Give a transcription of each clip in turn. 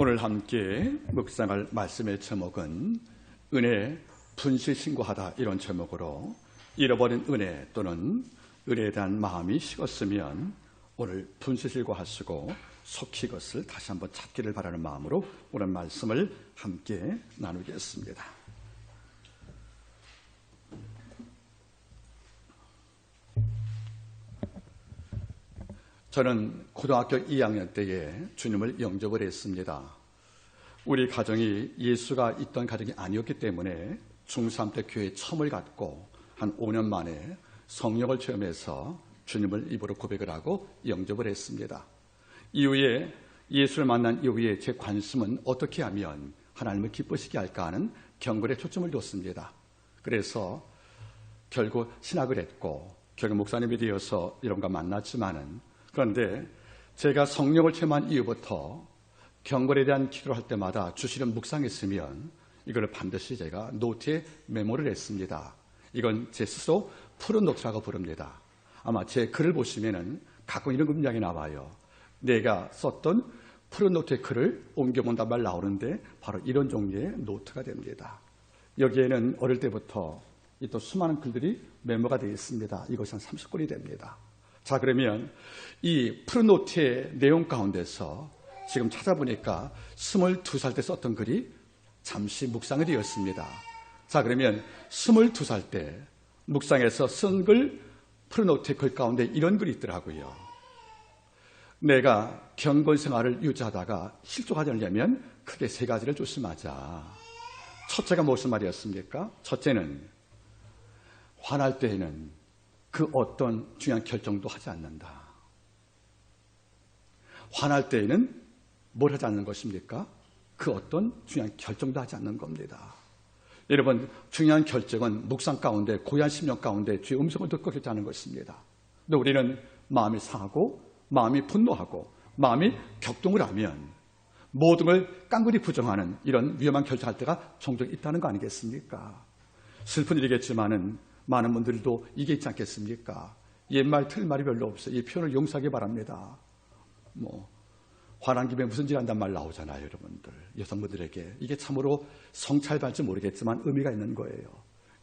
오늘 함께 묵상할 말씀의 제목은 은혜 분실 신고하다, 이런 제목으로 잃어버린 은혜 또는 은혜에 대한 마음이 식었으면 오늘 분실 신고하시고 속히 이것을 다시 한번 찾기를 바라는 마음으로 오늘 말씀을 함께 나누겠습니다. 저는 고등학교 2학년 때에 주님을 영접을 했습니다. 우리 가정이 예수가 있던 가정이 아니었기 때문에 중3 때 교회에 처음을 갖고 한 5년 만에 성령을 체험해서 주님을 입으로 고백을 하고 영접을 했습니다. 이후에 예수를 만난 이후에 제 관심은 어떻게 하면 하나님을 기쁘시게 할까 하는 경건에 초점을 뒀습니다. 그래서 결국 신학을 했고 결국 목사님이 되어서 이런가 만났지만은, 그런데 제가 성령을 체험한 이후부터 경건에 대한 기도를 할 때마다 주시는 묵상했으면 이걸 반드시 제가 노트에 메모를 했습니다. 이건 제 스스로 푸른 노트라고 부릅니다. 아마 제 글을 보시면은 가끔 이런 문장이 나와요. 내가 썼던 푸른 노트의 글을 옮겨본단 말 나오는데 바로 이런 종류의 노트가 됩니다. 여기에는 어릴 때부터 또 수많은 글들이 메모가 되어 있습니다. 이것이 한 30권이 됩니다. 자, 그러면 이 푸른 노트의 내용 가운데서 지금 찾아보니까 22살 때 썼던 글이 잠시 묵상이 되었습니다. 자, 그러면 22살 때 묵상에서 쓴 글, 푸른 노트의 글 가운데 이런 글이 있더라고요. 내가 경건 생활을 유지하다가 실족하지 않으려면 크게 세 가지를 조심하자. 첫째가 무슨 말이었습니까? 첫째는 화날 때에는 그 어떤 중요한 결정도 하지 않는다. 화날 때에는 뭘 하지 않는 것입니까? 그 어떤 중요한 결정도 하지 않는 겁니다. 여러분, 중요한 결정은 묵상 가운데, 고요한 심령 가운데 주의 음성을 듣고 결정하는 것입니다. 근데 우리는 마음이 상하고 마음이 분노하고 마음이 격동을 하면 모든 걸 깡그리 부정하는 이런 위험한 결정할 때가 종종 있다는 거 아니겠습니까? 슬픈 일이겠지만은 많은 분들도 이게 있지 않겠습니까? 옛말 틀린 말이 별로 없어요. 이 표현을 용서하기 바랍니다. 화난 김에 무슨 질 한단 말 나오잖아요, 여러분들. 여성분들에게. 이게 참으로 성찰받을지 모르겠지만 의미가 있는 거예요.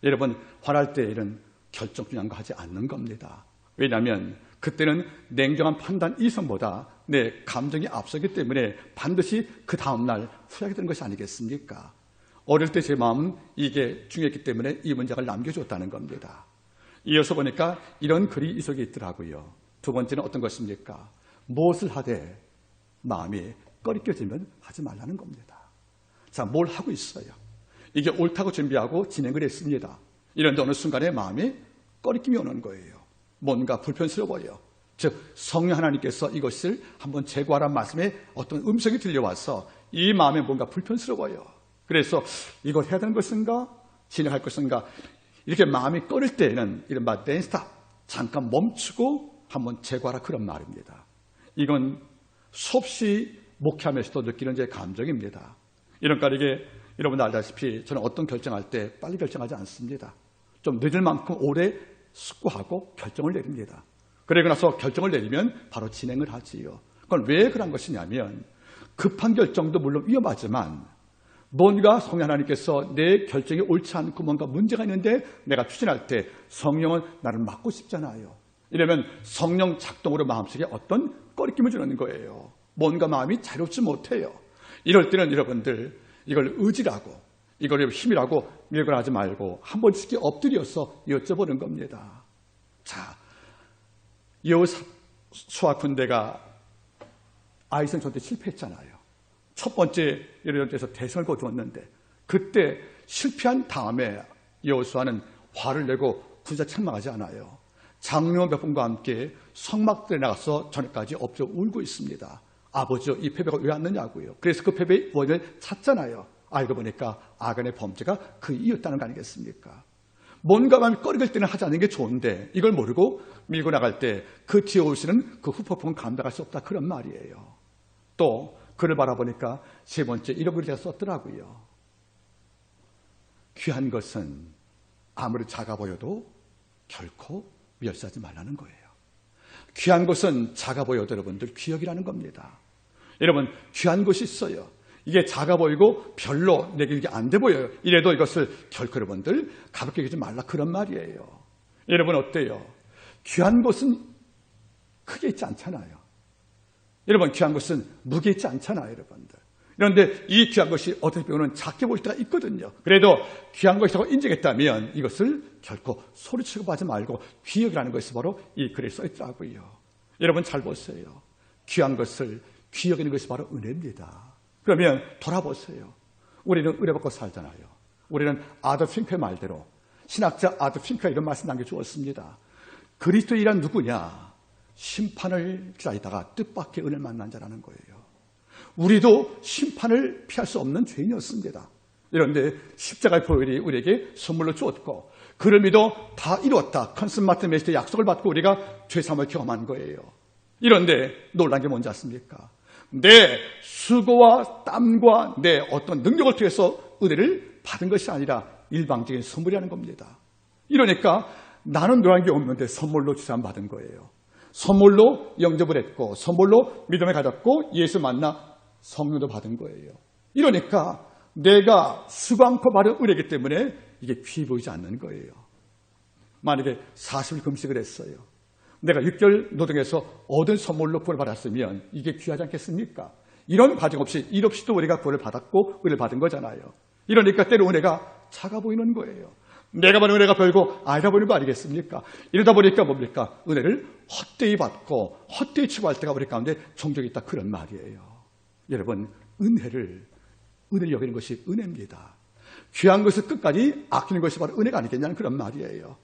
여러분, 화날 때 이런 결정 중요한 거 하지 않는 겁니다. 왜냐하면 그때는 냉정한 판단 이성보다 내 감정이 앞서기 때문에 반드시 그 다음날 후회하게 되는 것이 아니겠습니까? 어릴 때 제 마음은 이게 중요했기 때문에 이 문장을 남겨줬다는 겁니다. 이어서 보니까 이런 글이 이 속에 있더라고요. 두 번째는 어떤 것입니까? 무엇을 하되 마음이 꺼리껴지면 하지 말라는 겁니다. 자, 뭘 하고 있어요? 이게 옳다고 준비하고 진행을 했습니다. 이런데 어느 순간에 마음이 꺼리낌이 오는 거예요. 뭔가 불편스러워요. 즉, 성령 하나님께서 이것을 한번 제거하라는 말씀에 어떤 음성이 들려와서 이 마음에 뭔가 불편스러워요. 그래서 이걸 해야 되는 것인가? 진행할 것인가? 이렇게 마음이 꺼릴 때에는 이른바 댄스탑, 잠깐 멈추고 한번 제거하라, 그런 말입니다. 이건 수없이 목회하면서도 느끼는 제 감정입니다. 이러니까 이게 여러분 알다시피 저는 어떤 결정할 때 빨리 결정하지 않습니다. 좀 늦을 만큼 오래 숙고하고 결정을 내립니다. 그러고 나서 결정을 내리면 바로 진행을 하지요. 그건 왜 그런 것이냐면 급한 결정도 물론 위험하지만 뭔가 성령 하나님께서 내 결정이 옳지 않고 뭔가 문제가 있는데 내가 추진할 때 성령은 나를 막고 싶잖아요. 이러면 성령 작동으로 마음속에 어떤 꺼리낌을 주는 거예요. 뭔가 마음이 자유롭지 못해요. 이럴 때는 여러분들 이걸 의지라고, 이걸 힘이라고 밀고 하지 말고 한 번씩 엎드려서 여쭤보는 겁니다. 자, 여호수아 군대가 아이성 전투에 실패했잖아요. 첫 번째 예루살렘에서 대성을 거두었는데 그때 실패한 다음에 여호수아는 화를 내고 군사 책망하지 않아요. 장로 몇 분과 함께 성막들에 나가서 저녁까지 엎드려 울고 있습니다. 아버지요, 이 패배가 왜 왔느냐고요. 그래서 그 패배의 원인을 찾잖아요. 알고 보니까 아간의 범죄가 그 이유였다는 거 아니겠습니까? 뭔가 마음이 꺼리길 때는 하지 않는 게 좋은데 이걸 모르고 밀고 나갈 때 그 뒤에 오시는 그 후폭풍은 감당할 수 없다, 그런 말이에요. 또 그를 바라보니까 세 번째 이런 글을 제가 썼더라고요. 귀한 것은 아무리 작아 보여도 결코 멸시하지 말라는 거예요. 귀한 것은 작아 보여도 여러분들 귀역이라는 겁니다. 여러분, 귀한 것이 있어요. 이게 작아 보이고 별로 내게 이게 안 돼 보여요. 이래도 이것을 결코 여러분들 가볍게 여기지 말라 그런 말이에요. 여러분 어때요? 귀한 것은 크게 있지 않잖아요. 여러분 귀한 것은 무게 있지 않잖아요, 여러분들. 그런데 이 귀한 것이 어떻게 보면 작게 보일 때가 있거든요. 그래도 귀한 것이라고 인정했다면 이것을 결코 소리치고 하지 말고 귀여기라는 것이 바로 이 글에 써 있더라고요. 여러분 잘 보세요. 귀한 것을 귀여기는 것이 바로 은혜입니다. 그러면 돌아보세요. 우리는 은혜 받고 살잖아요. 우리는 아더 핑크의 말대로 신학자 아더 핑크가 이런 말씀 남겨주었습니다. 그리스도인이란 누구냐? 심판을 기다리다가 뜻밖의 은혜를 만난 자라는 거예요. 우리도 심판을 피할 수 없는 죄인이었습니다. 그런데 십자가의 보혈이 우리에게 선물로 주었고 그를 믿어 다 이루었다. 컨스마트 메시의 약속을 받고 우리가 죄사함을 경험한 거예요. 이런데 놀란 게 뭔지 아십니까? 내 수고와 땀과 내 어떤 능력을 통해서 은혜를 받은 것이 아니라 일방적인 선물이라는 겁니다. 이러니까 나는 노란 게 없는데 선물로 죄사함 받은 거예요. 선물로 영접을 했고 선물로 믿음을 가졌고 예수 만나 성령도 받은 거예요. 이러니까 내가 수강코 받은 은혜이기 때문에 이게 귀해 보이지 않는 거예요. 만약에 40일 금식을 했어요. 내가 6개월 노동해서 얻은 선물로 구원을 받았으면 이게 귀하지 않겠습니까? 이런 과정 없이 일 없이도 우리가 구원을 받았고 은혜를 받은 거잖아요. 이러니까 때로 은혜가 작아 보이는 거예요. 내가 받은 은혜가 별거 아니다 보이는 거 아니겠습니까? 이러다 보니까 뭡니까? 은혜를 헛되이 받고 헛되이 치고할 때가 우리 가운데 종종 있다 그런 말이에요. 여러분 은혜를 여기는 것이 은혜입니다. 귀한 것을 끝까지 아끼는 것이 바로 은혜가 아니겠냐는 그런 말이에요.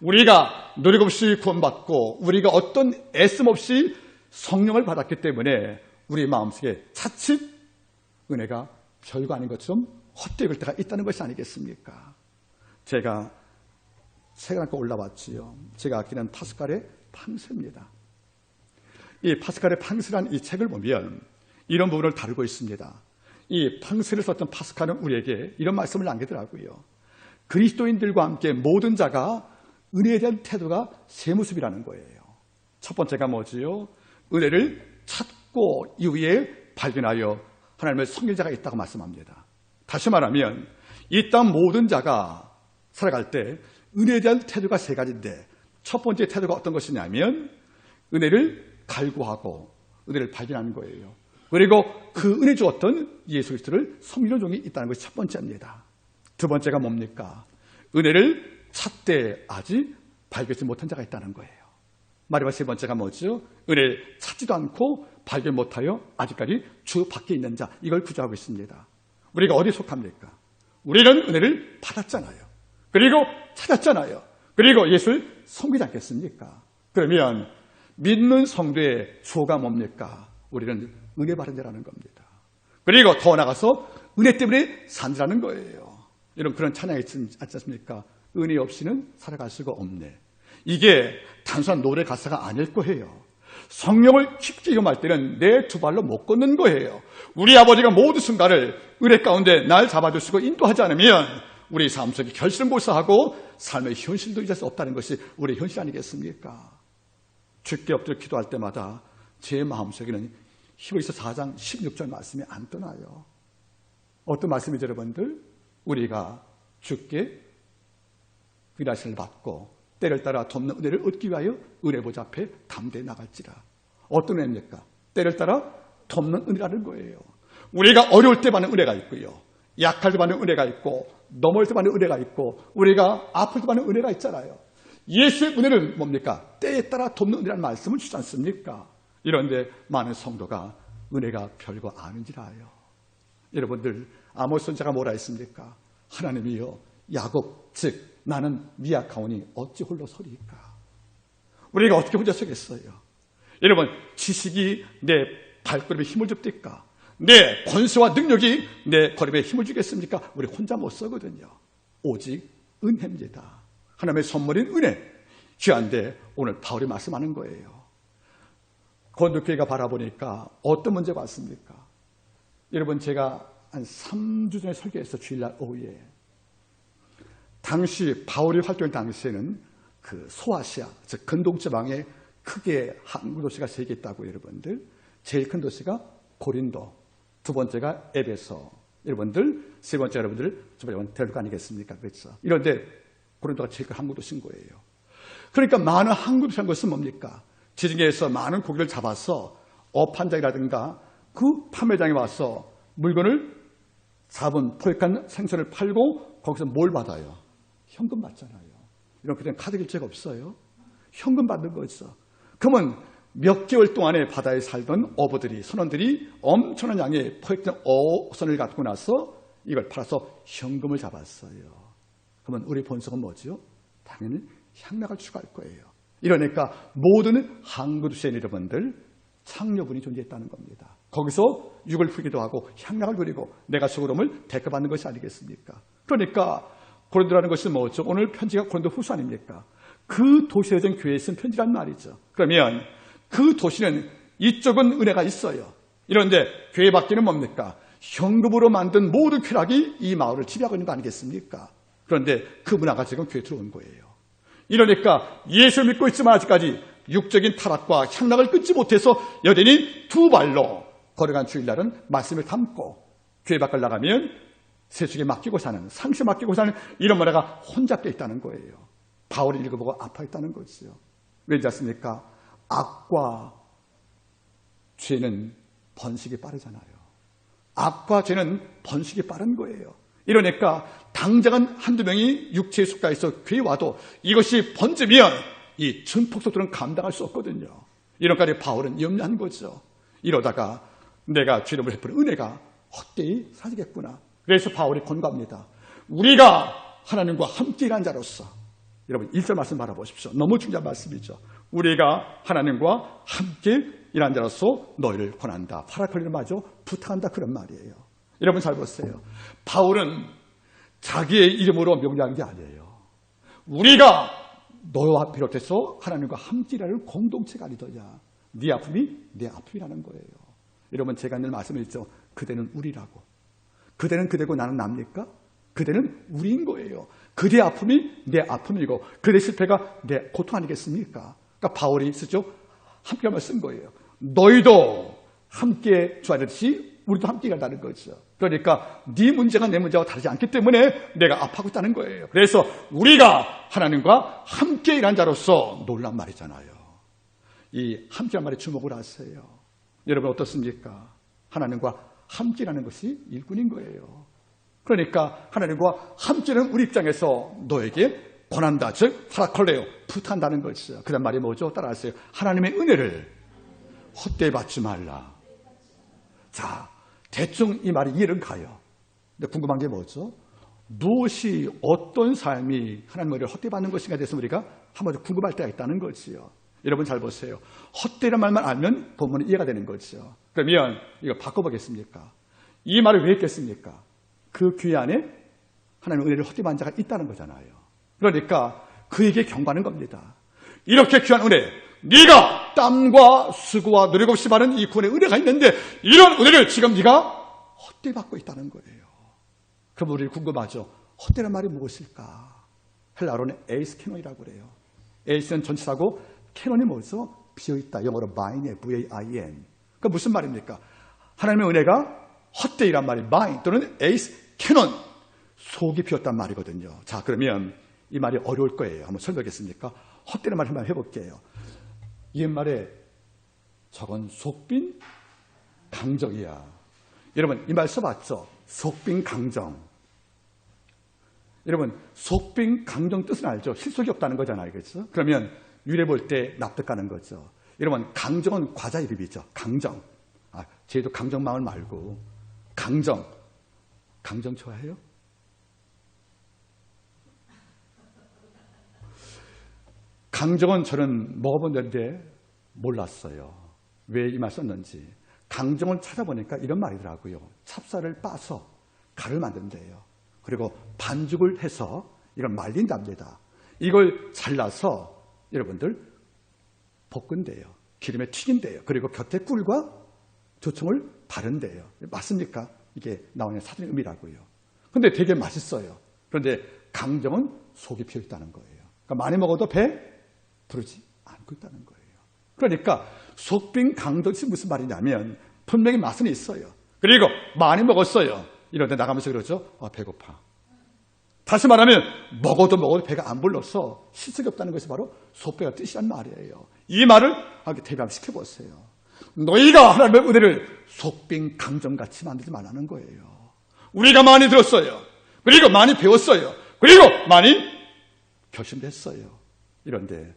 우리가 노력 없이 구원받고 우리가 어떤 애씀 없이 성령을 받았기 때문에 우리 마음속에 자칫 은혜가 별거 아닌 것처럼 헛되이 볼 때가 있다는 것이 아니겠습니까? 제가 책을 안고 올라왔지요. 제가 아끼는 파스칼의 팡스입니다. 이 파스칼의 팡스란 이 책을 보면 이런 부분을 다루고 있습니다. 이 팡스를 썼던 파스칼은 우리에게 이런 말씀을 남기더라고요. 그리스도인들과 함께 모든 자가 은혜에 대한 태도가 세 모습이라는 거예요. 첫 번째가 뭐지요? 은혜를 찾고 이후에 발견하여 하나님의 섬길 자가 있다고 말씀합니다. 다시 말하면 이 땅 모든 자가 살아갈 때 은혜에 대한 태도가 세 가지인데 첫 번째 태도가 어떤 것이냐면 은혜를 갈구하고 은혜를 발견하는 거예요. 그리고 그 은혜 주었던 예수 그리스도를 섬기는 종이 있다는 것이 첫 번째입니다. 두 번째가 뭡니까? 은혜를 찾되 아직 발견하지 못한 자가 있다는 거예요. 마지막 세 번째가 뭐죠? 은혜를 찾지도 않고 발견 못하여 아직까지 주 밖에 있는 자, 이걸 구조하고 있습니다. 우리가 어디에 속합니까? 우리는 은혜를 받았잖아요. 그리고 찾았잖아요. 그리고 예수를 섬기지 않겠습니까? 그러면 믿는 성도의 주어가 뭡니까? 우리는 은혜 받은 자라는 겁니다. 그리고 더 나가서 은혜 때문에 산다는 거예요. 이런 그런 찬양이 있지 않습니까? 은혜 없이는 살아갈 수가 없네. 이게 단순한 노래 가사가 아닐 거예요. 성령을 깊게 경험할 때는 내 두 발로 못 걷는 거예요. 우리 아버지가 모든 순간을 은혜 가운데 날 잡아주시고 인도하지 않으면 우리 삶 속에 결실은 몰사하고 삶의 현실도 잊을 수 없다는 것이 우리의 현실 아니겠습니까? 주께 엎드려 기도할 때마다 제 마음속에는 히브리서 4장 16절 말씀이 안 떠나요. 어떤 말씀이죠, 여러분들? 우리가 주께 위라시를 받고 때를 따라 돕는 은혜를 얻기 위하여 은혜 보좌 앞에 담대히 나갈지라. 어떤 은혜입니까? 때를 따라 돕는 은혜라는 거예요. 우리가 어려울 때 받는 은혜가 있고요. 약할 때 받는 은혜가 있고 넘어올 때 받는 은혜가 있고 우리가 아플 때 받는 은혜가 있잖아요. 예수의 은혜는 뭡니까? 때에 따라 돕는 은혜라는 말씀을 주지 않습니까? 이런데 많은 성도가 은혜가 별거 아닌지라 하여. 여러분들 아모스 선지자가 뭐라 했습니까? 하나님이여 야곱 즉 나는 미약하오니 어찌 홀로 서리이까. 우리가 어떻게 혼자 서겠어요? 여러분 지식이 내 발걸음에 힘을 줍니까? 내 권세와 능력이 내 걸음에 힘을 주겠습니까? 우리 혼자 못 서거든요. 오직 은혜입니다. 하나님의 선물인 은혜. 귀한데 오늘 바울이 말씀하는 거예요. 건도교회가 바라보니까 어떤 문제가 왔습니까? 여러분 제가 한 3주 전에 설교했어. 주일날 오후에. 당시 바울이 활동할 당시에는 그 소아시아, 즉 근동지방에 크게 항구 도시가 3개 있다고 여러분들. 제일 큰 도시가 고린도, 두 번째가 에베소. 여러분들, 세 번째 여러분들, 데려가 아니겠습니까? 그렇죠? 이런데 고린도가 제일 큰 항구 도시인 거예요. 그러니까 많은 항구 도시한 것은 뭡니까? 지중해에서 많은 고기를 잡아서 어판장이라든가 그 판매장에 와서 물건을 잡은 포획한 생선을 팔고 거기서 뭘 받아요? 현금 받잖아요. 이런 그냥 카드 결제가 없어요. 현금 받는 거죠. 그러면 몇 개월 동안에 바다에 살던 어부들이, 선원들이 엄청난 양의 포획된 어선을 갖고 나서 이걸 팔아서 현금을 잡았어요. 그러면 우리 본성은 뭐죠? 당연히 향락을 추구할 거예요. 이러니까 모든 항구도시의 여러분들 창녀군이 존재했다는 겁니다. 거기서 육을 풀기도 하고 향락을 누리고 내가 수고로움을 대가받는 것이 아니겠습니까? 그러니까 고린도라는 것이 뭐죠? 오늘 편지가 고린도 후서 아닙니까? 그 도시에 된 교회에 쓴 편지란 말이죠. 그러면 그 도시는 이쪽은 은혜가 있어요. 이런데 교회 밖에는 뭡니까? 현금으로 만든 모든 쾌락이 이 마을을 지배하고 있는 거 아니겠습니까? 그런데 그 문화가 지금 교회에 들어온 거예요. 이러니까 예수를 믿고 있지만 아직까지 육적인 타락과 향락을 끊지 못해서 여전히 두 발로 걸어간 주일날은 말씀을 담고 교회 밖을 나가면 세속에 맡기고 사는, 상식에 맡기고 사는 이런 문화가 혼잡돼 있다는 거예요. 바울이 읽어보고 아파했다는 거지요. 왜지 않습니까? 악과 죄는 번식이 빠르잖아요. 악과 죄는 번식이 빠른 거예요. 이러니까 당장은 한두 명이 육체에 속가해서 교회에 와도 이것이 번지면 이 증폭 속도는 감당할 수 없거든요. 이런까지 바울은 염려한 거죠. 이러다가 내가 죄를 베푸는 은혜가 헛되이 사라지겠구나. 그래서 바울이 권고합니다. 우리가 하나님과 함께 일한 자로서, 여러분 1절 말씀 바라보십시오. 너무 중요한 말씀이죠. 우리가 하나님과 함께 일한 자로서 너희를 권한다. 파라클리를 마저 부탁한다. 그런 말이에요. 여러분 잘 보세요. 바울은 자기의 이름으로 명령한 게 아니에요. 우리가 너와 비롯해서 하나님과 함께 일하는 공동체가 아니더냐. 네 아픔이 내 아픔이라는 거예요. 여러분 제가 늘 말씀드렸죠. 그대는 우리라고. 그대는 그대고 나는 납니까? 그대는 우리인 거예요. 그대의 아픔이 내 아픔이고 그대의 실패가 내 고통 아니겠습니까? 그러니까 바울이 쓰죠. 함께함을 쓴 거예요. 너희도 함께 주하듯이 우리도 함께 일한다는 거죠. 그러니까 네 문제가 내 문제와 다르지 않기 때문에 내가 아파하고 있다는 거예요. 그래서 우리가 하나님과 함께 일한 자로서 놀란 말이잖아요. 이 함께한 말에 주목을 하세요. 여러분 어떻습니까? 하나님과 함께 일하는 것이 일꾼인 거예요. 그러니까 하나님과 함께는 우리 입장에서 너에게 권한다. 즉 파라콜레오 부탁한다는 것이죠. 그런 말이 뭐죠? 따라하세요. 하나님의 은혜를 헛되이 받지 말라. 자, 대충 이 말이 이해는 가요. 근데 궁금한 게 뭐죠? 무엇이 어떤 삶이 하나님의 은혜를 헛되이 받는 것인가에 대해서 우리가 한번 궁금할 때가 있다는 거지요. 여러분 잘 보세요. 헛되이란 말만 알면 본문은 이해가 되는 거죠. 그러면 이거 바꿔보겠습니까? 이 말을 왜 했겠습니까? 그 귀 안에 하나님의 은혜를 헛되이 받는 자가 있다는 거잖아요. 그러니까 그에게 경고하는 겁니다. 이렇게 귀한 은혜, 네가 땀과 수고와 노력 없이 받은 이 구원의 은혜가 있는데 이런 은혜를 지금 네가 헛되이 받고 있다는 거예요. 그럼 우리 궁금하죠. 헛되이란 말이 무엇일까? 헬라어로는 에이스 캐논이라고 그래요. 에이스는 전치사고 캐논이 뭐죠? 비어있다. 영어로 vine에 V-A-I-N. 그 무슨 말입니까? 하나님의 은혜가 헛되이란 말이 vine 또는 에이스 캐논, 속이 비었단 말이거든요. 자, 그러면 이 말이 어려울 거예요. 한번 설명하겠습니까? 헛되이란 말 한번 해볼게요. 이말에 저건 속빈 강정이야. 여러분 이 말 써봤죠? 속빈 강정. 여러분 속빈 강정 뜻은 알죠? 실속이 없다는 거잖아요. 그렇죠? 그러면 유래 볼 때 납득가는 거죠. 여러분 강정은 과자 이름이죠. 강정. 저희도 강정마을 말고 강정. 강정 좋아해요? 강정은 저는 먹어본데 몰랐어요. 왜 이 말 썼는지. 강정을 찾아보니까 이런 말이더라고요. 찹쌀을 빻아서 가루를 만든대요. 그리고 반죽을 해서 이걸 말린답니다. 이걸 잘라서 여러분들 볶은대요. 기름에 튀긴대요. 그리고 곁에 꿀과 조청을 바른대요. 맞습니까? 이게 나오는 사전의 의미라고요. 근데 되게 맛있어요. 그런데 강정은 속이 비어있다는 거예요. 그러니까 많이 먹어도 배 부르지 않고 있다는 거예요. 그러니까 속빈 강정이 무슨 말이냐면 분명히 맛은 있어요. 그리고 많이 먹었어요. 이런데 나가면서 그러죠. 배고파. 다시 말하면 먹어도 배가 안 불러서 실속이 없다는 것이 바로 속배가 뜻이란 말이에요. 이 말을 대변시켜보세요. 너희가 하나님의 은혜를 속빈 강정같이 만들지 말라는 거예요. 우리가 많이 들었어요. 그리고 많이 배웠어요. 그리고 많이 결심됐어요. 이런데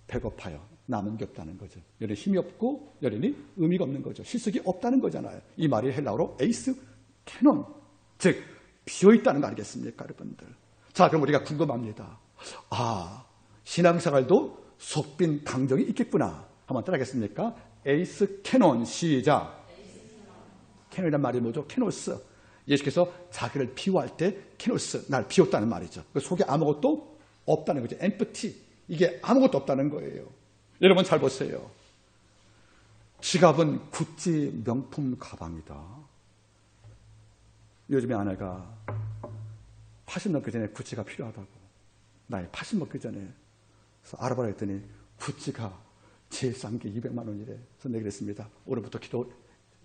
배고파요. 남은 게 없다는 거죠. 여전히 힘이 없고 여전히 의미가 없는 거죠. 실속이 없다는 거잖아요. 이 말이 헬라어로 에이스 캐논, 즉 비어있다는 거 아니겠습니까, 여러분들? 자, 그럼 우리가 궁금합니다. 신앙생활도 속빈 강정이 있겠구나. 한번 따라하겠습니까? 에이스 캐논, 시작. 캐논이란 말이 뭐죠? 캐노스. 예수께서 자기를 비유할 때 캐노스, 날 비웠다는 말이죠. 그 속에 아무것도 없다는 거죠. empty. 이게 아무것도 없다는 거예요. 여러분 잘 보세요. 지갑은 구찌 명품 가방이다. 요즘에 아내가 80 넘기 전에 구찌가 필요하다고. 나이 80 넘기 전에. 그래서 알아보라 했더니 구찌가 제일 싼 게 200만 원이래. 그래서 내가 그랬습니다. 오늘부터 기도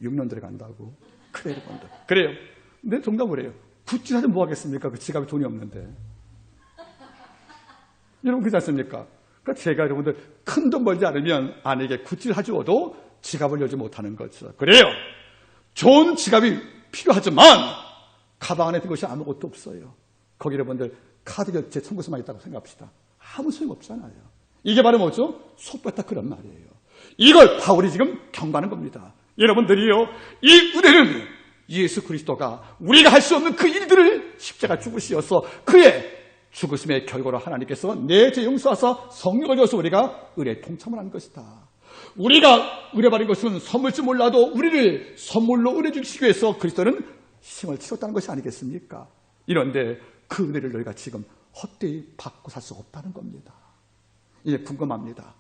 6년 들어간다고. 그래요, 여러분들. 그래요. 근데 정답을 해요. 구찌 사면 뭐 하겠습니까? 그 지갑에 돈이 없는데. 여러분 그렇지 않습니까? 그러니까 제가 여러분들 큰 돈 벌지 않으면 아내에게 구찌를 사주어도 지갑을 열지 못하는 거죠. 그래요. 좋은 지갑이 필요하지만 가방 안에 든 것이 아무것도 없어요. 거기 여러분들 카드 결제 청구서만 있다고 생각합시다. 아무 소용없잖아요. 이게 바로 뭐죠? 속봤다 그런 말이에요. 이걸 바울이 지금 경고하는 겁니다. 여러분들이요, 이 은혜는 예수 그리스도가 우리가 할 수 없는 그 일들을 십자가 죽으시어서 그의 죽으심의 결과로 하나님께서 내 죄 용서하사 성령을 줘서 우리가 은혜에 동참을 한 것이다. 우리가 은혜 받은 것은 선물지 몰라도 우리를 선물로 은혜 주시기 위해서 그리스도는 힘을 치렀다는 것이 아니겠습니까? 이런데 그 은혜를 너희가 지금 헛되이 받고 살 수 없다는 겁니다. 이제 궁금합니다.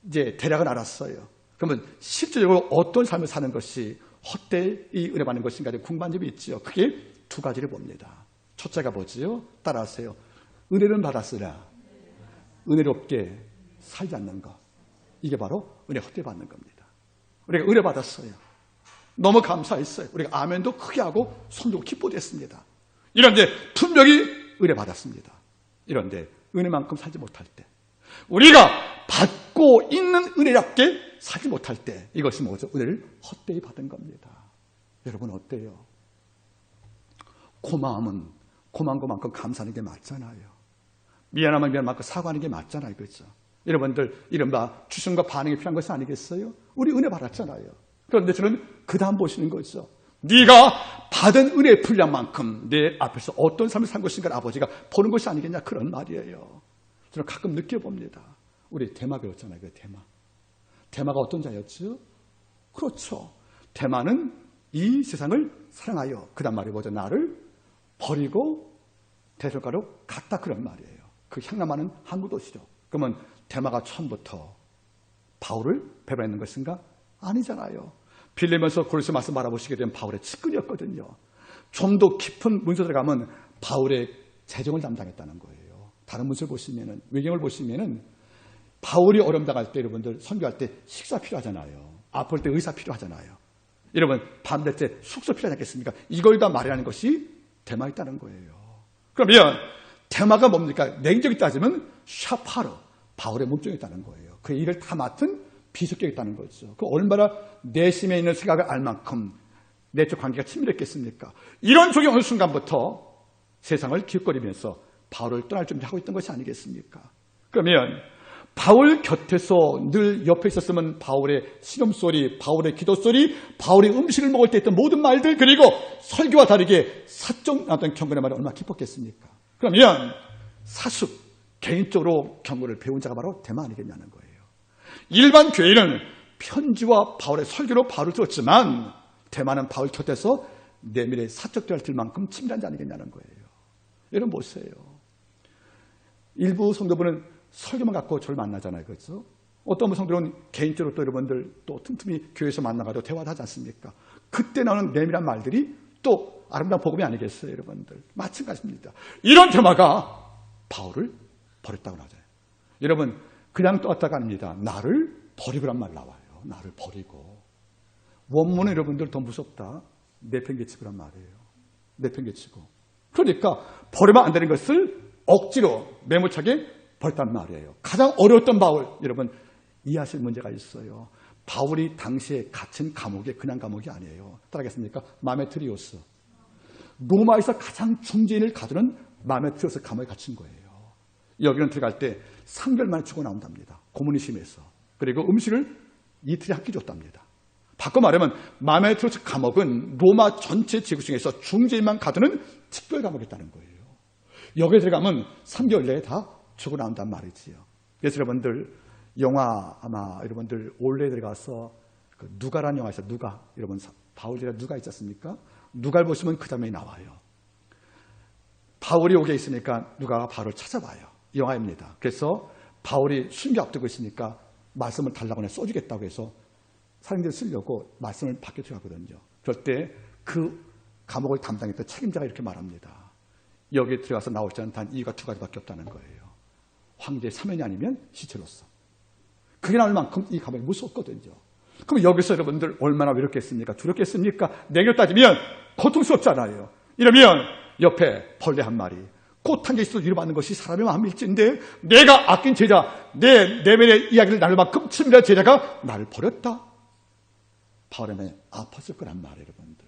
이제 대략은 알았어요. 그러면 실질적으로 어떤 삶을 사는 것이 헛되이 이 은혜 받는 것인가 궁금한 점이 있죠. 크게 두 가지를 봅니다. 첫째가 뭐지요? 따라하세요. 은혜는 받았으나 은혜롭게 살지 않는 것. 이게 바로 은혜 헛되이 받는 겁니다. 우리가 은혜 받았어요. 너무 감사했어요. 우리가 아멘도 크게 하고 손들고 기뻐했습니다. 이런데 분명히 은혜 받았습니다. 이런데 은혜만큼 살지 못할 때, 우리가 받고 있는 은혜답게 살지 못할 때, 이것이 뭐죠? 은혜를 헛되이 받은 겁니다. 여러분 어때요? 고마움은 고마운 것만큼 감사하는 게 맞잖아요. 미안하면 미안한 만큼 사과하는 게 맞잖아요. 그렇죠? 여러분들 이른바 주심과 반응이 필요한 것이 아니겠어요? 우리 은혜 받았잖아요. 그런데 저는 그 다음 보시는 거죠. 네가 받은 은혜의 분량만큼 내 앞에서 어떤 삶을 산 것인가 아버지가 보는 것이 아니겠냐, 그런 말이에요. 저는 가끔 느껴봅니다. 우리 대마 배웠잖아요. 그 대마가 어떤 자였죠? 그렇죠. 대마는 이 세상을 사랑하여, 그 다음 말이 뭐죠? 나를 버리고 대설가로 갔다, 그런 말이에요. 그 향남하는 항구 도시죠. 그러면 대마가 처음부터 바울을 배반했는 것인가? 아니잖아요. 빌리면서 고린도 말씀 알아보시게 되면 바울의 측근이었거든요. 좀 더 깊은 문서들 가면 바울의 재정을 담당했다는 거예요. 다른 문서를 보시면은, 외경을 보시면은 바울이 어려움 당할 때 여러분들 선교할 때 식사 필요하잖아요. 아플 때 의사 필요하잖아요. 여러분 밤될 때 숙소 필요하지 않겠습니까? 이걸 다 마련하는 것이 대마에 있다는 거예요. 그러면 대마가 뭡니까? 냉적이 따지면 샤파르, 바울의 몸종이 있다는 거예요. 그 일을 다 맡은 비석격이 있다는 거죠. 그 얼마나 내심에 있는 생각을 알 만큼 내적 관계가 친밀했겠습니까? 이런 쪽이 어느 순간부터 세상을 기웃거리면서 바울을 떠날 준비하고 있던 것이 아니겠습니까? 그러면 바울 곁에서 늘 옆에 있었으면 바울의 신음소리, 바울의 기도소리, 바울이 음식을 먹을 때 했던 모든 말들, 그리고 설교와 다르게 사적 어떤 경건의 말이 얼마나 기뻤겠습니까? 그러면 사숙, 개인적으로 경건을 배운 자가 바로 대마 아니겠냐는 거예요. 일반 교회는 편지와 바울의 설교로 바울을 들었지만 대마는 바울 곁에서 내밀의 사적 대화를 들 만큼 친밀한 자 아니겠냐는 거예요. 여러분 보세요. 일부 성도분은 설교만 갖고 저를 만나잖아요. 그렇죠? 어떤 성도는 개인적으로 또 여러분들 또 틈틈이 교회에서 만나가지고 대화도 하지 않습니까? 그때 나오는 내밀한 말들이 또 아름다운 복음이 아니겠어요, 여러분들? 마찬가지입니다. 이런 대마가 바울을 버렸다고 하잖아요. 여러분, 그냥 떠났다가 아닙니다. 나를 버리고란 말 나와요. 나를 버리고. 원문은 여러분들 더 무섭다. 내팽개치고란 말이에요. 내팽개치고. 그러니까 버리면 안 되는 것을 억지로 매몰차게 버렸단 말이에요. 가장 어려웠던 바울, 여러분 이해하실 문제가 있어요. 바울이 당시에 갇힌 감옥이 그냥 감옥이 아니에요. 따라하겠습니까? 마메트리오스. 로마에서 가장 중재인을 가두는 마메트리오스 감옥에 갇힌 거예요. 여기는 들어갈 때 3개월 만에 죽어 나온답니다. 고문이 심해서. 그리고 음식을 이틀에 한 끼 줬답니다. 바꿔 말하면 마메트리오스 감옥은 로마 전체 지구 중에서 중재인만 가두는 특별 감옥이었다는 거예요. 여기에 들어가면 3개월 내에 다 죽어 나온단 말이지요. 그래서 여러분들 영화 아마 여러분들 올해 들어가서 그 누가라는 영화 있어요. 누가. 여러분 바울이라 누가 있지 않습니까? 누가를 보시면 그 장면이 나와요. 바울이 오게 있으니까 누가가 바울을 찾아와요. 이 영화입니다. 그래서 바울이 순교 앞두고 있으니까 말씀을 달라고 써주겠다고 해서 사람들이 쓰려고 말씀을 받게 들어가거든요. 그럴 때 그 감옥을 담당했던 책임자가 이렇게 말합니다. 여기에 들어가서 나올 때는 단 이유가 2가지밖에 없다는 거예요. 황제의 사면이 아니면 시체로서. 그게 나올 만큼 이 감옥이 무섭거든요. 그럼 여기서 여러분들 얼마나 외롭겠습니까? 두렵겠습니까? 내게 따지면 고통스럽잖아요. 이러면 옆에 벌레 한 마리, 꽃 한 개 있어도 위로받는 것이 사람의 마음일진데 내가 아낀 제자, 내 내면의 이야기를 나눌 만큼 친밀한 제자가 나를 버렸다. 바울의 마음이 아팠을 거란 말이에요, 여러분들.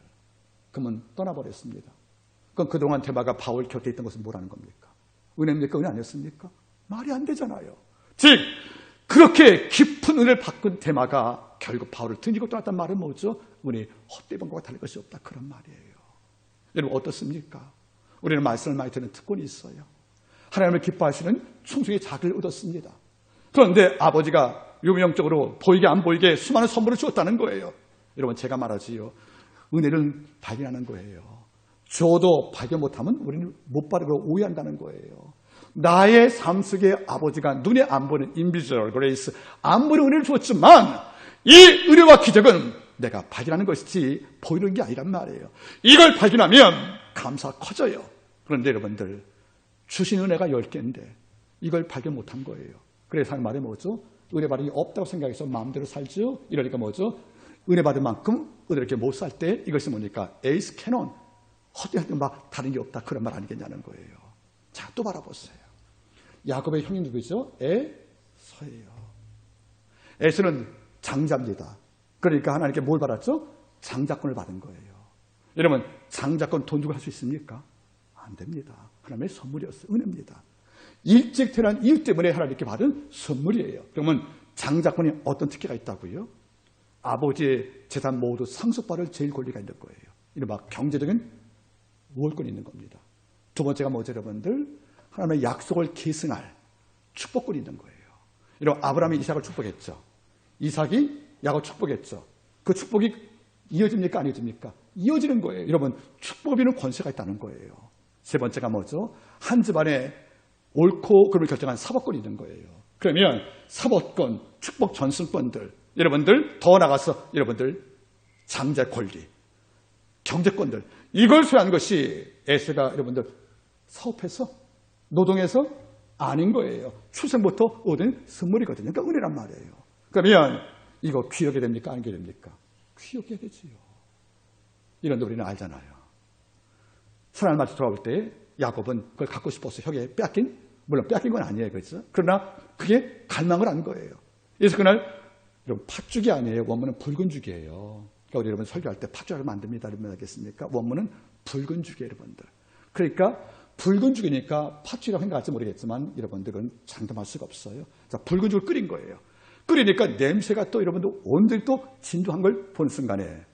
그러면 떠나버렸습니다. 그럼 그동안 데마가 바울 곁에 있던 것은 뭐라는 겁니까? 은혜입니까? 은혜 아니었습니까? 말이 안 되잖아요. 즉 그렇게 깊은 은혜를 받은 데마가 결국 바울을 등지고 떠났단 말은 뭐죠? 우리 헛되이 본 것과 다를 것이 없다. 그런 말이에요. 여러분 어떻습니까? 우리는 말씀을 많이 듣는 특권이 있어요. 하나님을 기뻐하시는 충성의 자격을 얻었습니다. 그런데 아버지가 유명적으로 보이게 안 보이게 수많은 선물을 주었다는 거예요. 여러분 제가 말하지요. 은혜는 발견하는 거예요. 줘도 발견 못하면 우리는 못 바르고 오해한다는 거예요. 나의 삶 속에 아버지가 눈에 안 보는 invisible grace, 안 보이는 은혜를 주었지만 이 은혜와 기적은 내가 발견하는 것이지 보이는 게 아니란 말이에요. 이걸 발견하면 감사가 커져요. 그런데 여러분들 주신 은혜가 10개인데 이걸 발견 못한 거예요. 그래서 하는 말이 뭐죠? 은혜 받은 게 없다고 생각해서 마음대로 살죠. 이러니까 뭐죠? 은혜 받은 만큼 은혜를 이렇게 못 살 때 이것이 뭐니까 에이스 캐논, 헛되이 막 다른 게 없다. 그런 말 아니겠냐는 거예요. 자, 또 바라보세요. 야곱의 형이 누구죠? 에서예요. 에서는 장자입니다. 그러니까 하나님께 뭘 받았죠? 장자권을 받은 거예요. 여러분 장자권 돈 주고 할 수 있습니까? 안 됩니다. 하나님의 선물이었어요. 은혜입니다. 일찍 태어난 이유 때문에 하나님께 받은 선물이에요. 그러면 장자권이 어떤 특혜가 있다고요? 아버지의 재산 모두 상속받을 제일 권리가 있는 거예요. 이른바 경제적인 우월권이 있는 겁니다. 두 번째가 뭐죠, 여러분들? 하나님의 약속을 계승할 축복권이 있는 거예요. 이런 아브라함이 이삭을 축복했죠. 이삭이 야곱을 축복했죠. 그 축복이 이어집니까? 안 이어집니까? 이어지는 거예요. 여러분 축복을 비는 권세가 있다는 거예요. 세 번째가 뭐죠? 한 집안에 옳고 그름을 결정한 사법권이 있는 거예요. 그러면 사법권, 축복 전승권들, 여러분들 더 나가서 여러분들 장자 권리, 경제권들 이걸 소유한 것이 에서가 여러분들 사업해서 노동해서 아닌 거예요. 출생부터 얻은 선물이거든요. 그러니까 은혜란 말이에요. 그러면 이거 귀하게 됩니까? 안 귀하게 됩니까? 귀하게 되지요. 이런데 우리는 알잖아요. 사랑을 마치 돌아올 때 야곱은 그걸 갖고 싶어서 형에 빼앗긴, 물론 빼앗긴 건 아니에요. 그렇죠? 그러나 그게 갈망을 한 거예요. 그래서 그날 여러분 팥죽이 아니에요. 원문은 붉은 죽이에요. 그러니까 우리 여러분 설교할 때 팥죽을 만듭니다. 여러분 알겠습니까? 원문은 붉은 죽이에요. 여러분들. 그러니까 붉은 죽이니까 팥죽이라고 생각할지 모르겠지만 여러분들은 장담할 수가 없어요. 자, 붉은 죽을 끓인 거예요. 끓이니까 냄새가 또 여러분들 온들이 또 진도한 걸 본 순간에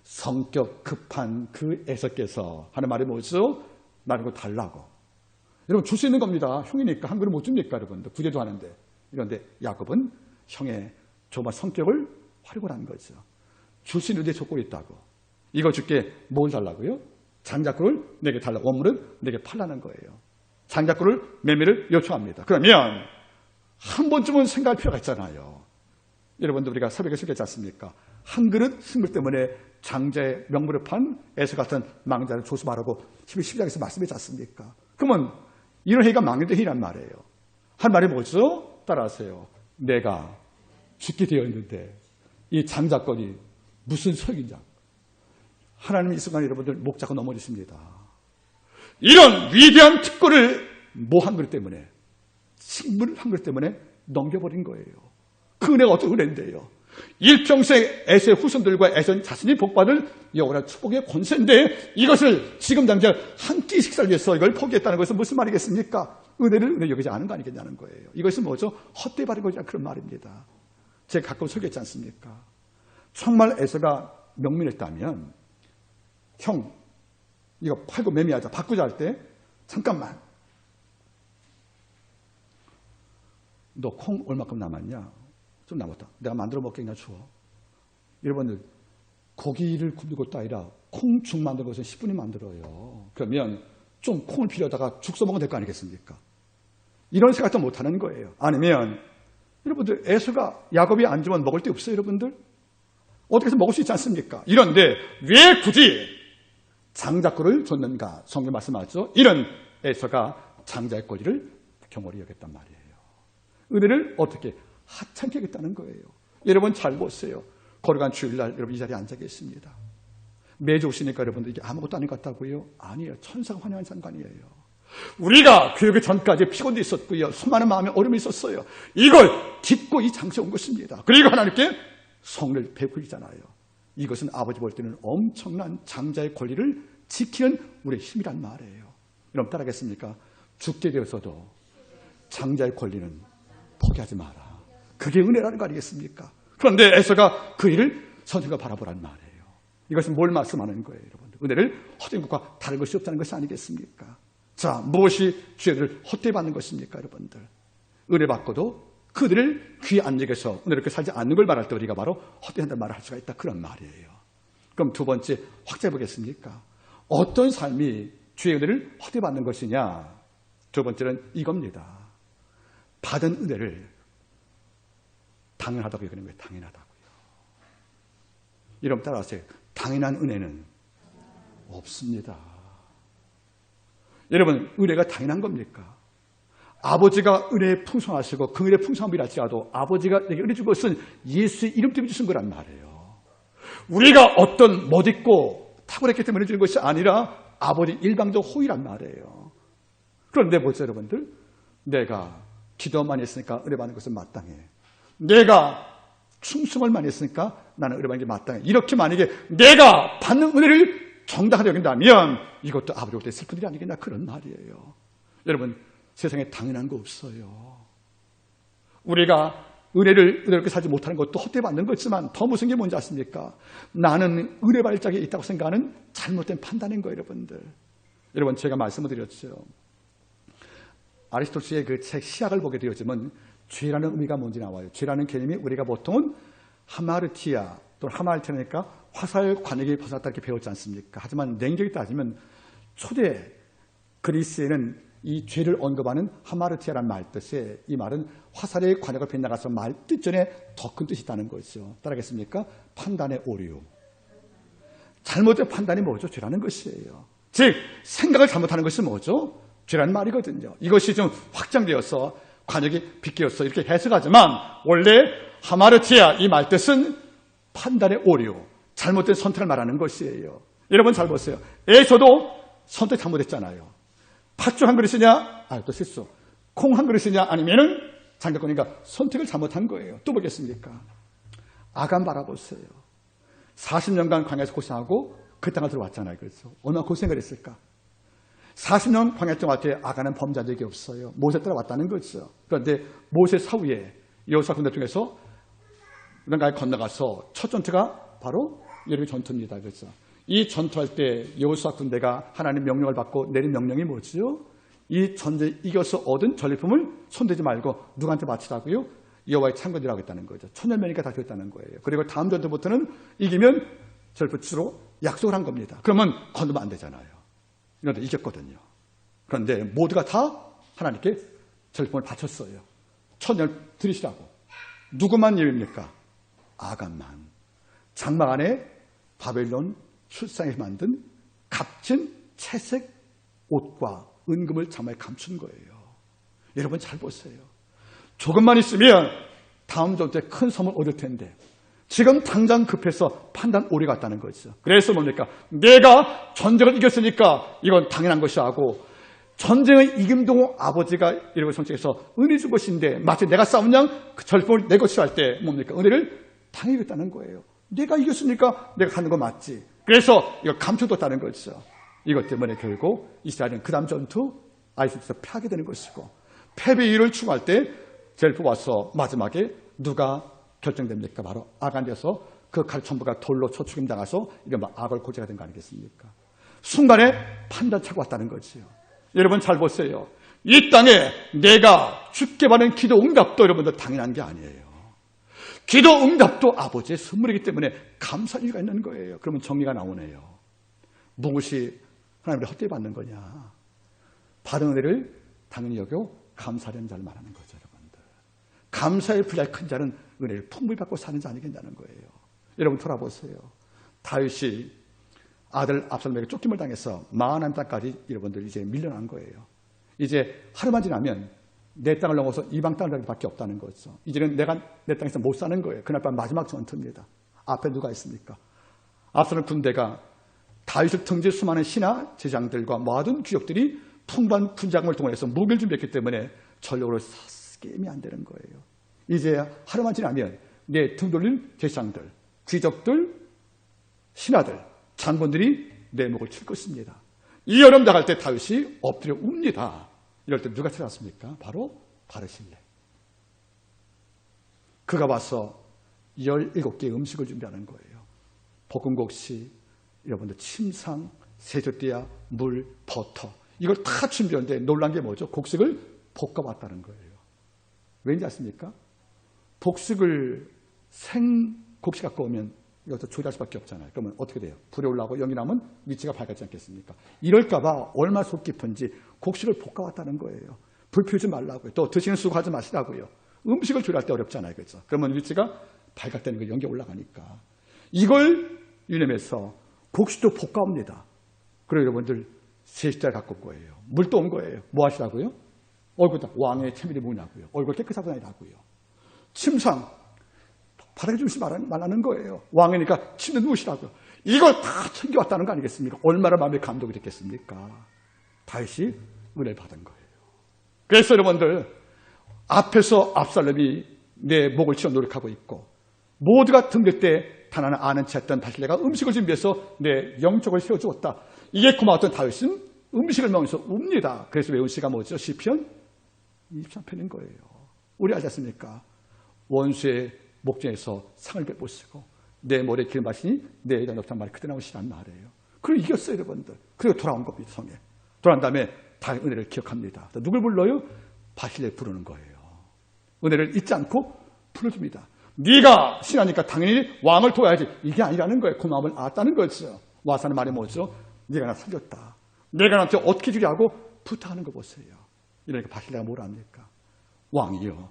성격 급한 그 에서께서 하는 말이 뭐죠? 나를 거 달라고. 여러분 줄 수 있는 겁니다. 형이니까 한 그릇 못 줍니까? 여러분들 구제도 하는데. 그런데 야곱은 형의 정말 성격을 활용한 거죠. 줄 수 있는데 조건이 있다고. 이거 줄게 뭘 달라고요? 장자권을 내게 달라. 원물은 내게 팔라는 거예요. 장자권을 매매를 요청합니다. 그러면 한 번쯤은 생각할 필요가 있잖아요. 여러분들 우리가 새벽에 설교했지 않습니까? 한 그릇 승부 때문에 장자의 명물을 판 에서 같은 망자를 조심하라고 12장에서 말씀했지 않습니까? 그러면 이런 회의가 망인의 회의란 말이에요. 할 말이 뭐죠? 따라하세요. 내가 죽게 되어 있는데 이 장자권이 무슨 소용이냐? 하나님이 이 순간 여러분들 목 잡고 넘어지십니다. 이런 위대한 특권을 뭐 한 것 때문에, 식물을 한 것 때문에 넘겨버린 거예요. 그 은혜가 어떤 은혜인데요. 일평생 에서의 후손들과 에서 자신이 복받을 영원한 축복의 권세인데 이것을 지금 당장 한 끼 식사를 위해서 이걸 포기했다는 것은 무슨 말이겠습니까? 은혜를 은혜 여기지 않은 거 아니겠냐는 거예요. 이것은 뭐죠? 헛되이 바른 것이냐 그런 말입니다. 제가 가끔 설교했지 않습니까? 정말 에서가 명민했다면 형 이거 팔고 매매하자 바꾸자 할 때 잠깐만 너 콩 얼마큼 남았냐? 좀 남았다. 내가 만들어 먹겠냐 주워. 여러분들 고기를 굽는 것도 아니라 콩죽 만드는 것은 10분이 만들어요. 그러면 좀 콩을 필요하다가 죽 써먹으면 될 거 아니겠습니까? 이런 생각도 못하는 거예요. 아니면 여러분들 에서가 야곱이 안 주면 먹을 데 없어요. 여러분들 어떻게 해서 먹을 수 있지 않습니까? 이런데 왜 굳이 장자권을 줬는가? 성경 말씀하죠. 이런 에서가 장자의 권리를 경홀히 여겼단 말이에요. 은혜를 어떻게 하찮게 하겠다는 거예요. 여러분 잘 보세요. 거룩한 주일날 여러분 이 자리에 앉아 계십니다. 매주 오시니까 여러분들 이게 아무것도 아닌 것 같다고요? 아니에요. 천사가 환영한 상관이에요. 우리가 교육의 전까지 피곤도 있었고요. 수많은 마음에 어려움이 있었어요. 이걸 딛고 이 장소에 온 것입니다. 그리고 하나님께 성을 베풀잖아요. 이것은 아버지 볼 때는 엄청난 장자의 권리를 지키는 우리의 힘이란 말이에요. 여러분 따라하겠습니까? 죽게 되어서도 장자의 권리는 포기하지 마라. 그게 은혜라는 거 아니겠습니까? 그런데 에서가 그 일을 선생과 바라보란 말이에요. 이것은 뭘 말씀하는 거예요, 여러분들? 은혜를 헛된 것과 다른 것이 없다는 것이 아니겠습니까? 자, 무엇이 죄를 헛되이 받는 것입니까, 여러분들? 은혜 받고도 그들을 귀에 안 여겨서 은혜롭게 살지 않는 걸 말할 때 우리가 바로 헛되이한다는 말을 할 수가 있다. 그런 말이에요. 그럼 두 번째 확장해 보겠습니까? 어떤 삶이 주의 은혜를 헛되이 받는 것이냐? 두 번째는 이겁니다. 받은 은혜를 당연하다고 여기는 거예요. 당연하다고요. 여러분 따라하세요. 당연한 은혜는 없습니다. 여러분 은혜가 당연한 겁니까? 아버지가 은혜에 풍성하시고 그 은혜 풍성함이랄지라도 아버지가 내게 은혜 준 것은 예수의 이름 때문에 주신 거란 말이에요. 우리가 어떤 멋있고 탁월했기 때문에 주는 것이 아니라 아버지 일방적 호의란 말이에요. 그런데 보세요 여러분들. 내가 기도 많이 했으니까 은혜 받는 것은 마땅해. 내가 충성을 많이 했으니까 나는 은혜 받는 게 마땅해. 이렇게 만약에 내가 받는 은혜를 정당하게 여긴다면 이것도 아버지 볼 때 슬픈 일이 아니겠냐 그런 말이에요. 여러분 세상에 당연한 거 없어요. 우리가 은혜를 은혜롭게 살지 못하는 것도 헛되이 받는 거지만 더 무서운 게 뭔지 아십니까? 나는 은혜 발작에 있다고 생각하는 잘못된 판단인 거예요. 여러분들. 여러분 제가 말씀을 드렸죠. 아리스토텔의 그 책 시약을 보게 되어지면 죄라는 의미가 뭔지 나와요. 죄라는 개념이 우리가 보통은 하마르티아 또는 하마르티아니까 화살 관역이 벗어났다 이렇게 배웠지 않습니까? 하지만 냉정히 따지면 초대 그리스에는 이 죄를 언급하는 하마르티아라는 말 뜻에 이 말은 화살의 관역을 빗나가서 말 뜻 전에 더 큰 뜻이 있다는 거죠. 따라하겠습니까? 판단의 오류. 잘못된 판단이 뭐죠? 죄라는 것이에요. 즉 생각을 잘못하는 것이 뭐죠? 죄라는 말이거든요. 이것이 좀 확장되어서 관역이 빗겨서 이렇게 해석하지만 원래 하마르티아 이 말 뜻은 판단의 오류, 잘못된 선택을 말하는 것이에요. 여러분 잘 보세요. 에서도 선택 잘못했잖아요. 팥죽 한 그릇이냐? 또 실수. 콩 한 그릇이냐? 아니면은 장자권이니까 선택을 잘못한 거예요. 또 보겠습니까? 아간 바라보세요. 40년간 광야에서 고생하고 그 땅을 들어왔잖아요. 그래서 얼마나 고생을 했을까? 40년 광야 동안 아간은 범죄한 적이 없어요. 모세 따라왔다는 거죠. 그런데 모세 사후에 여호수아 군대 중에서 강가에 건너가서 첫 전투가 바로 여리고 전투입니다. 그렇죠? 이 전투할 때 여호수아 군대가 하나님 명령을 받고 내린 명령이 뭐지요? 이 전쟁에 이겨서 얻은 전리품을 손대지 말고 누구한테 바치라고요? 여호와의 창건이라고 했다는 거죠. 천년명이니까 다 되었다는 거예요. 그리고 다음 전투부터는 이기면 전리품 주로 약속을 한 겁니다. 그러면 건너면 안 되잖아요. 이런데 이겼거든요. 그런데 모두가 다 하나님께 전리품을 바쳤어요. 천년을 드리시라고. 누구만 예외입니까? 아간만. 장막 안에 바벨론 출상에 만든 값진 채색 옷과 은금을 장막에 감춘 거예요. 여러분 잘 보세요. 조금만 있으면 다음 전투에 큰 섬을 얻을 텐데 지금 당장 급해서 판단 오류 같다는 거죠. 그래서 뭡니까? 내가 전쟁을 이겼으니까 이건 당연한 것이 하고, 전쟁의 이김동호 아버지가 이러고 성경에서 은혜 준 것인데 마치 내가 싸운 양 그 절품을 내 것이라 할 때 뭡니까? 은혜를 당해야겠다는 거예요. 내가 이겼으니까 내가 하는 거 맞지. 그래서 이걸 감춰뒀다는 거죠. 이것 때문에 결국 이스라엘은 그 다음 전투 아이집에서 패하게 되는 것이고, 패배 이유를 추구할 때 제일 뽑아서 마지막에 누가 결정됩니까? 바로 악한 데서 그 가르천부가 돌로 초축임 당해서 이게 막 악을 고지가 된 거 아니겠습니까? 순간에 판단차고 왔다는 거지요. 여러분 잘 보세요. 이 땅에 내가 주께 받는 기도 응답도 여러분들 당연한 게 아니에요. 기도 응답도 아버지의 선물이기 때문에 감사할 이유가 있는 거예요. 그러면 정리가 나오네요. 무엇이 하나님의 헛되이 받는 거냐? 받은 은혜를 당연히 여겨 감사하는 자를 말하는 거죠, 여러분들. 감사의 분량이 큰 자는 은혜를 풍부히 받고 사는 자 아니겠냐는 거예요. 여러분 돌아보세요. 다윗이 아들 압살롬에게 쫓김을 당해서 마하나임 땅까지 여러분들 이제 밀려난 거예요. 이제 하루만 지나면 내 땅을 넘어서 이방 땅을 가기 밖에 없다는 거죠. 이제는 내가 내 땅에서 못 사는 거예요. 그날 밤 마지막 전투입니다. 앞에 누가 있습니까? 압살롬 군대가 다윗을 등질 수많은 신하 제장들과 모든 귀족들이 풍부한 군자금을 동원해서 무기를 준비했기 때문에 전력으로 게임이 안 되는 거예요. 이제 하루만 지나면 내 등 돌린 제장들, 귀족들, 신하들, 장군들이 내 목을 칠 것입니다. 이 여름 나갈 때 다윗이 엎드려 웁니다. 이럴 때 누가 찾아왔습니까? 바로 바르실레. 그가 와서 17개의 음식을 준비하는 거예요. 볶음국시, 여러분들 침상, 세조띠야, 물, 버터 이걸 다 준비하는데 놀란 게 뭐죠? 곡식을 볶아왔다는 거예요. 왠지 아십니까? 곡식을 생곡식 갖고 오면 이것도 조리할 수밖에 없잖아요. 그러면 어떻게 돼요? 불에 올라가고 연기 나면 위치가 밝아지지 않겠습니까? 이럴까 봐 얼마나 속 깊은지 곡식을 볶아왔다는 거예요. 불 피우지 말라고요. 또 드시는 수고하지 마시라고요. 음식을 조리할 때 어렵잖아요. 그렇죠? 그러면 위치가 밝았다는 거 연기 올라가니까. 이걸 유념해서 곡식도 볶아옵니다. 그리고 여러분들 세숫자를 갖고 온 거예요. 물도 온 거예요. 뭐 하시라고요? 얼굴 왕의 체면이 뭐냐고요. 얼굴 깨끗하고 다니라고요. 침상 바닥에 주시 말라는 거예요. 왕이니까 침대 누우시라고요. 이걸 다 챙겨왔다는 거 아니겠습니까? 얼마나 마음에 감동이 됐겠습니까? 다윗이 은혜를 받은 거예요. 그래서 여러분들 앞에서 압살롬이 내 목을 치려 노력하고 있고 모두가 등길 때 단 하나 아는 채 했던 바실레가 음식을 준비해서 내 영적을 세워주었다. 이게 고마웠던 다윗은 음식을 먹으면서 웁니다. 그래서 외운 시가 뭐죠? 시편 23편인 거예요. 우리 알지 않습니까? 원수의 목전에서 상을 베푸시고 내 머리에 길 마시니 내 여자 높단 말이 그때 나오시란 말이에요. 그리고 이겼어요, 여러분들. 그리고 돌아온 겁니다, 성에. 돌아온 다음에 다 은혜를 기억합니다. 누굴 불러요? 바실레 부르는 거예요. 은혜를 잊지 않고 불러줍니다. 네가 신하니까 당연히 왕을 도와야지. 이게 아니라는 거예요. 그 마음을 알았다는 거죠. 와서 하는 말이 뭐죠? 네가 나 살렸다. 내가 나한테 어떻게 주려고 부탁하는 거 보세요. 이러니까 바실레가 뭘 합니까? 왕이요.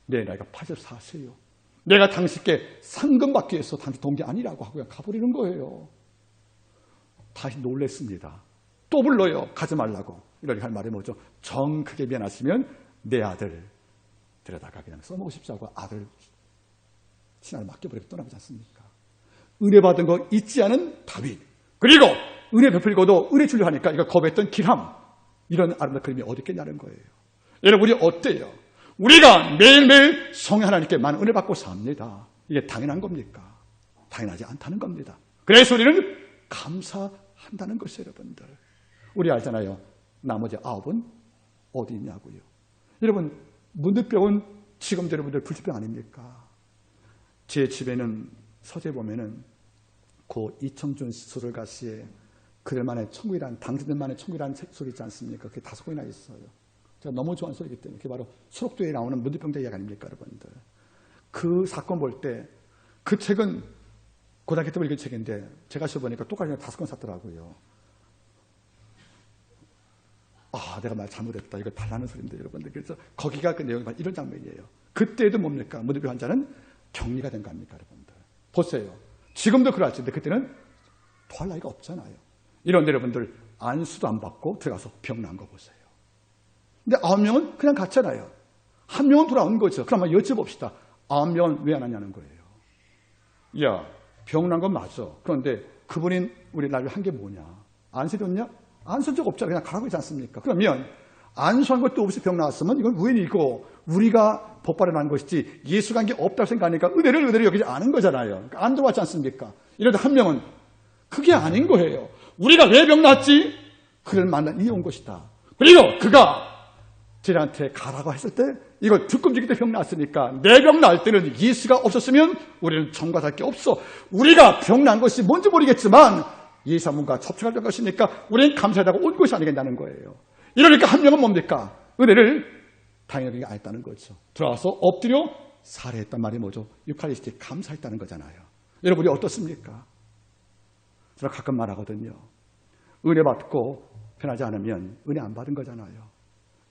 내 나이가 84세요. 내가 당신께 상금 받기 위해서 당신 동기 아니라고 하고 가버리는 거예요. 다시 놀랬습니다. 또 불러요. 가지 말라고. 이렇게 할 말이 뭐죠? 정 크게 미안하시면 내 아들 데려다가 그냥 써먹고 싶지 않고 아들 신하를 맡겨버리고 떠나지 않습니까? 은혜 받은 거 잊지 않은 다윗. 그리고 은혜 베풀고도 은혜 주려 하니까 이거 거부했던 기람. 이런 아름다운 그림이 어디 있겠냐는 거예요. 여러분 우리 어때요? 우리가 매일매일 성령 하나님께 많은 은혜 받고 삽니다. 이게 당연한 겁니까? 당연하지 않다는 겁니다. 그래서 우리는 감사한다는 것이에요, 여러분들. 우리 알잖아요. 나머지 9은 어디 있냐고요. 여러분, 문득병은 지금도 여러분들 불치병 아닙니까? 제 집에는 서재 보면은 고 이청준 소설가 씨의 그들만의 천국이란, 당신들만의 천국이라는 소리 있지 않습니까? 그게 5권이나 있어요. 제가 너무 좋아하는 소리이기 때문에 그게 바로 수록도에 나오는 문득병자 이야기 아닙니까, 여러분들? 그 사건 볼 때 그 책은 고등학교 때 읽은 책인데 제가 시험보니까 똑같이 5권 샀더라고요. 아, 내가 말 잘못했다. 이거 달라는 소리인데, 여러분들. 그래서 거기가 그 내용이 이런 장면이에요. 그때도 뭡니까? 문득병 환자는 격리가 된 거 아닙니까, 여러분들? 보세요. 지금도 그럴지인데 그때는 토할 나이가 없잖아요. 이런데 여러분들 안수도 안 받고 들어가서 병 난 거 보세요. 근데 9명은 그냥 갔잖아요. 1명은 돌아온 거죠. 그럼 한번 여쭤봅시다. 9명은 왜 안 왔냐는 거예요. 야, 병난 건 맞아. 그런데 그분이 우리 나를 한 게 뭐냐? 안수줬냐? 안수준 적 없잖아. 그냥 가라고 하지 않습니까? 그러면 안수한 것도 없이 병 나왔으면 이건 우연이고 우리가 복받아 난 것이지 예수가 한 게 없다고 생각하니까 은혜를 여기지 않은 거잖아요. 그러니까 안 들어왔지 않습니까? 이러다 한 명은 그게 아닌 거예요. 우리가 왜 병 났지? 그를 만나 이해 온 것이다. 그리고 그가 쟤한테 가라고 했을 때 이걸 듣고 움직일 때 병 났으니까 내 병 날 때는 예수가 없었으면 우리는 전과할 게 없어. 우리가 병 난 것이 뭔지 모르겠지만 예수님과 접촉할 것이니까 우리는 감사하다고 온 것이 아니겠다는 거예요. 이러니까 한 명은 뭡니까? 은혜를 당연하게 안 했다는 거죠. 들어와서 엎드려 살해했단 말이 뭐죠? 유카리스티에 감사했다는 거잖아요. 여러분이 어떻습니까? 제가 가끔 말하거든요. 은혜 받고 편하지 않으면 은혜 안 받은 거잖아요.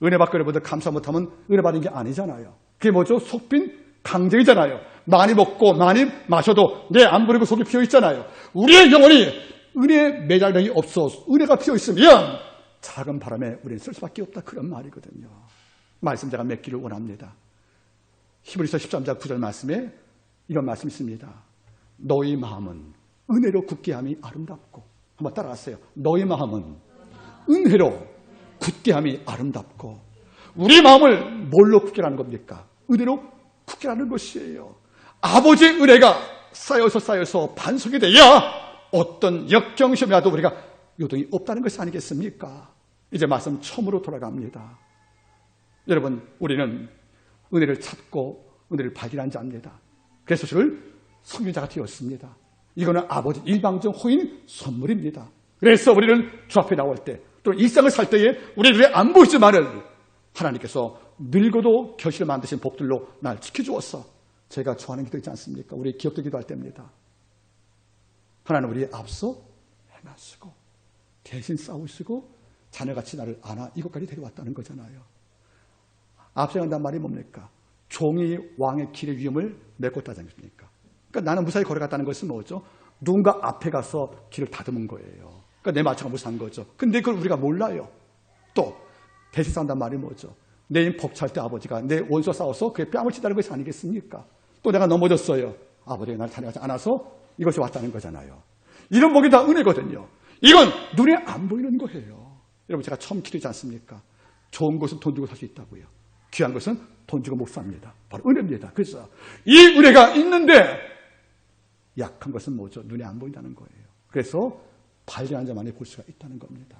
은혜 받고 여러분들 감사 못하면 은혜 받은 게 아니잖아요. 그게 뭐죠? 속빈 강제이잖아요. 많이 먹고 많이 마셔도 내 안 부리고 속이 비어 있잖아요. 우리의 영혼이 은혜의 매달력이 없어 은혜가 비어 있으면 작은 바람에 우리는 쓸 수밖에 없다. 그런 말이거든요. 말씀 제가 맺기를 원합니다. 히브리서 13장 9절 말씀에 이런 말씀이 있습니다. 너희 마음은 은혜로 굳게 함이 아름답고, 한번 따라하세요. 너희 마음은 은혜로 굳게 함이 아름답고. 우리 마음을 뭘로 굳게 하는 겁니까? 은혜로 굳게 하는 것이에요. 아버지의 은혜가 쌓여서 반석이 돼야 어떤 역경시험이라도 우리가 요동이 없다는 것이 아니겠습니까? 이제 말씀 처음으로 돌아갑니다. 여러분, 우리는 은혜를 찾고 은혜를 발견한 자입니다. 그래서 저를 성경자가 되었습니다. 이거는 아버지 일방적 호인 선물입니다. 그래서 우리는 주 앞에 나올 때, 또 일상을 살 때에 우리 눈에 안 보이지만은 하나님께서 늙어도 결실을 만드신 복들로 날 지켜주었어. 제가 좋아하는 기도 있지 않습니까? 우리 기업도 기도할 때입니다. 하나님 우리의 앞서 행하시고 대신 싸우시고 자녀같이 나를 안아 이곳까지 데려왔다는 거잖아요. 앞서 간다는 말이 뭡니까? 종이 왕의 길의 위험을 메꿨다지 않습니까? 그러니까 나는 무사히 걸어갔다는 것은 뭐죠? 누군가 앞에 가서 길을 다듬은 거예요. 그러니까 내 마차가 무사한 거죠. 근데 그걸 우리가 몰라요. 또 대신 싸운다는 말이 뭐죠? 내 벅찰 때 아버지가 내 원수와 싸워서 그의 뺨을 치다는 것이 아니겠습니까? 또 내가 넘어졌어요. 아버지가 날 다녀가지 않아서 이것이 왔다는 거잖아요. 이런 복이 다 은혜거든요. 이건 눈에 안 보이는 거예요. 여러분, 제가 처음 기도하지 않습니까? 좋은 것은 돈 주고 살 수 있다고요. 귀한 것은 돈 주고 못 삽니다. 바로 은혜입니다. 그래서 이 은혜가 있는데 약한 것은 뭐죠? 눈에 안 보인다는 거예요. 그래서 발견한 자만이 볼 수가 있다는 겁니다.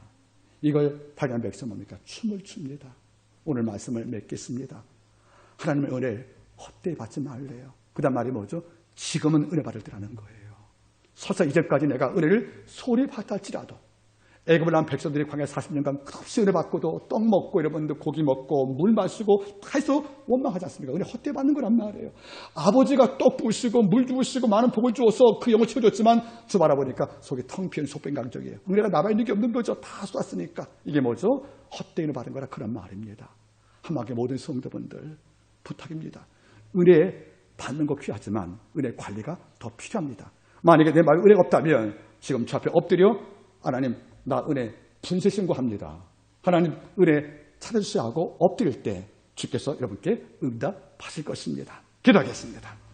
이걸 발견한 백성 뭡니까? 춤을 춥니다. 오늘 말씀을 맺겠습니다. 하나님의 은혜를 헛되이 받지 말래요. 그 다음 말이 뭐죠? 지금은 은혜 받을 때라는 거예요. 설사 이제까지 내가 은혜를 소리 받았지라도 애굽을 난 백성들이 광야 40년간 끝없이 은혜 받고도 떡 먹고 여러분들 고기 먹고 물 마시고 다 해서 원망하지 않습니까? 은혜 헛되이 받는 거란 말이에요. 아버지가 떡 부으시고 물 주시고 많은 복을 주어서 그 영을 채워줬지만 저 바라보니까 속이 텅 비은 속된 강적이에요. 은혜가 남아있는 게 없는 거죠. 다 쏟았으니까. 이게 뭐죠? 헛되이 은혜 받은 거라 그런 말입니다. 한마디에 모든 성도분들 부탁입니다. 은혜 받는 거 필요하지만 은혜 관리가 더 필요합니다. 만약에 내 말에 은혜가 없다면 지금 저 앞에 엎드려 하나님 나 은혜 분세 신고합니다. 하나님 은혜 찾아주셔야 하고 엎드릴 때 주께서 여러분께 응답하실 것입니다. 기도하겠습니다.